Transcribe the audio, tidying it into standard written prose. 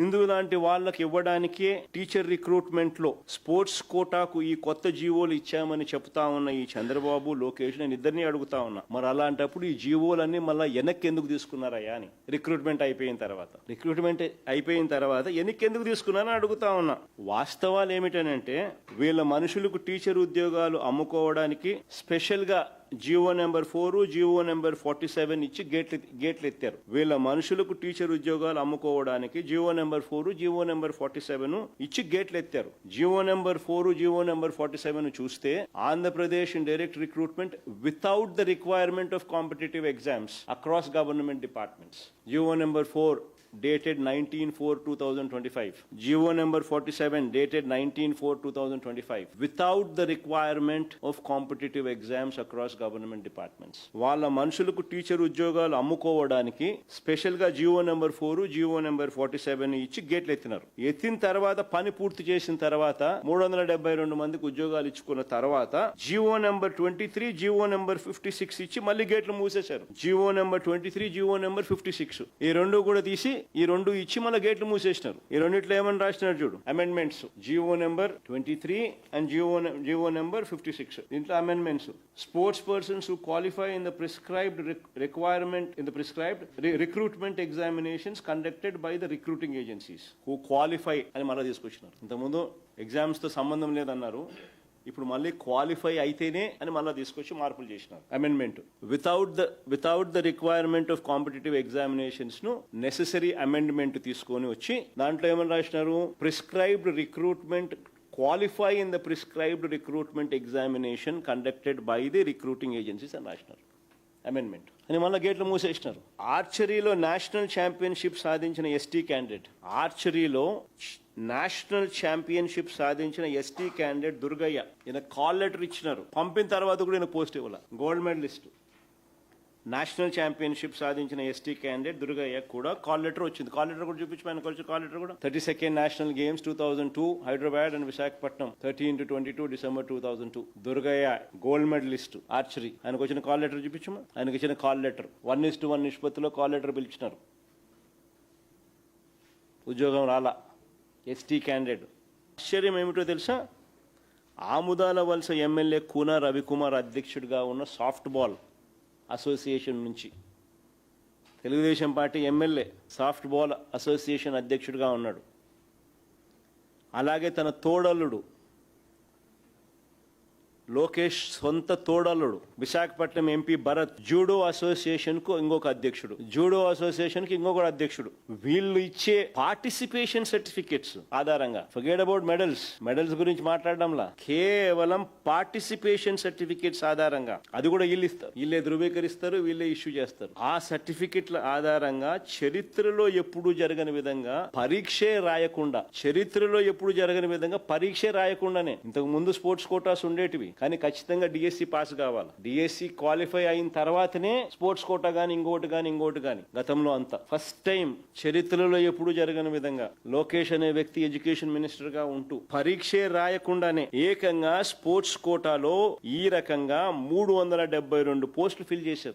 ఇందుకు లాంటి వాళ్ళకి ఇవ్వడానికే టీచర్ రిక్రూట్మెంట్ లో స్పోర్ట్స్ కోటాకు ఈ కొత్త జీవోలు ఇచ్చామని చెప్తా ఉన్న ఈ చంద్రబాబు లోకేష్ నేను ఇద్దరిని అడుగుతా ఉన్నా, మరి అలాంటప్పుడు ఈ జీవోలన్నీ మళ్ళీ వెనక్కి ఎందుకు తీసుకున్నారయ్యా అని. రిక్రూట్మెంట్ అయిపోయిన తర్వాత వెనక్కి ఎందుకు తీసుకున్నారని అడుగుతా ఉన్నా. వాస్తవాలు ఏమిటనంటే వీళ్ళ మనుషులకు టీచర్ ఉద్యోగాలు అమ్ముకోవడానికి స్పెషల్ గా జీవో నెంబర్ 4 జీవో నెంబర్ 47 ఇచ్చి గేట్లు ఎత్తారు. వీళ్ళ మనుషులకు టీచర్ ఉద్యోగాలు అమ్ముకోవడానికి జీవో నెంబర్ 4 జీవో నెంబర్ 47 ఇచ్చి గేట్లు ఎత్తారు. జీవో నెంబర్ 4 జీవో నెంబర్ 47 చూస్తే Andhra Pradesh in direct recruitment without the requirement of competitive exams across government departments. GO number 4 dated 19/4/2025. GO number 47 dated 19/4/2025. Without the requirement of competitive exams across government departments. వాళ్ళ మనుషులకు teacher ఉద్యోగాలు అమ్ముకోవడానికి special గా GO number 4 GO number 47 ఇచ్చి గేట్లు ఎత్తినారు. ఎత్తిన తర్వాత పని పూర్తి చేసిన తర్వాత 372 మందికి ఉద్యోగాలు ఇచ్చుకున్న తర్వాత GO number 23 GO number 56 ఇచ్చి మళ్ళీ గేట్లు మూసేశారు. GO number 23 GO number 56 ఈ రెండు కూడా తీసి ఈ రెండు ఇచ్చి మళ్ళీ గేట్లు మూసేసినారు. ఈ రెండిట్లో ఏమని రాసినారు చూడు, amendments. GO number 23 and GO number 56 దీంట్లో amendments. Sports persons who qualify in the prescribed requirement in the prescribed recruitment examinations conducted by the recruiting agencies who qualify అని మళ్ళీ తీసుకొచ్చినారు. ఇంతకుముందు ఎగ్జామ్స్ తో సంబంధం లేదన్నారు, ఇప్పుడు మళ్ళీ క్వాలిఫై అయితేనే అని మళ్ళీ తీసుకొచ్చి మార్పులు చేసినారు. Amendment without the requirement of competitive examinations ను నెసెసరీ అమెండ్మెంట్ తీసుకొని వచ్చి దాంట్లో ఏమని రాసినారు, prescribed recruitment qualify in the prescribed recruitment examination conducted by the recruiting agencies అని రాసినారు. అమెండ్మెంట్ అని మళ్ళీ గేట్లు మూసేసినారు. ఆర్చరీలో నేషనల్ ఛాంపియన్షిప్ సాధించిన ఎస్టీ క్యాండిడేట్ నేషనల్ ఛాంపియన్షిప్ సాధించిన ఎస్టీ క్యాండిడేట్ దుర్గయ్య ఈయన కాల్ లెటర్ ఇచ్చినారు. పంపిన తర్వాత కూడా ఈయన పోస్ట్ ఇవ్వాల. గోల్డ్ మెడలిస్ట్ నేషనల్ ఛాంపియన్షిప్ సాధించిన ఎస్టీ క్యాండిడేట్ దుర్గయ్య కూడా కాల్ లెటర్ వచ్చింది. కాల్ లెటర్ కూడా చూపించమని కాల్ లెటర్ కూడా 32nd national games 2002 Hyderabad and Visakhapatnam 13-22 December 2002 Durgaiah gold medalist archery. ఆయనకు వచ్చిన కాల్ లెటర్ చూపించమా. ఆయనకు ఇచ్చిన కాల్ లెటర్ 1:1 నిష్పత్తిలో కాల్ లెటర్ పిలిచినారు. ఉద్యోగం రాలా ఎస్టీ క్యాండిడేట్. ఆశ్చర్యం ఏమిటో తెలుసా, ఆముదాల వలస ఎమ్మెల్యే కూన రవికుమార్ అధ్యక్షుడిగా ఉన్న సాఫ్ట్ బాల్ అసోసియేషన్ నుంచి Telugu Desam party MLA softball association అధ్యక్షుడిగా ఉన్నాడు. అలాగే తన తోడల్లుడు లోకేష్ సొంత తోడల్లుడు Visakhapatnam MP Bharat judo association కు ఇంకొక అధ్యక్షుడు, జూడో అసోసియేషన్ కి ఇంకొక అధ్యక్షుడు. వీళ్ళు ఇచ్చే పార్టిసిపేషన్ సర్టిఫికెట్స్ ఆధారంగా, ఫర్గెట్ అబౌట్ మెడల్స్ గురించి మాట్లాడడంలా, కేవలం పార్టిసిపేషన్ సర్టిఫికెట్స్ ఆధారంగా, అది కూడా వీళ్ళు ఇస్తారు, వీళ్ళే ధృవీకరిస్తారు, వీళ్ళే ఇష్యూ చేస్తారు. ఆ సర్టిఫికెట్ల ఆధారంగా చరిత్రలో ఎప్పుడు జరగని విధంగా పరీక్షే రాయకుండానే ఇంతకు ముందు స్పోర్ట్స్ కోటాస్ ఉండేటివి, కానీ ఖచ్చితంగా డిఎస్సి పాస్ కావాలి. డిఎస్సి క్వాలిఫై అయిన తర్వాతనే స్పోర్ట్స్ కోటా గానీ ఇంకోటి గానీ గతంలో అంతా ఫస్ట్ టైం చరిత్రలో ఎప్పుడు జరగని విధంగా లోకేష్ అనే వ్యక్తి ఎడ్యుకేషన్ మినిస్టర్ గా ఉంటూ పరీక్షే రాయకుండానే ఏకంగా స్పోర్ట్స్ కోటాలో ఈ రకంగా 372 పోస్టులు ఫిల్ చేశారు.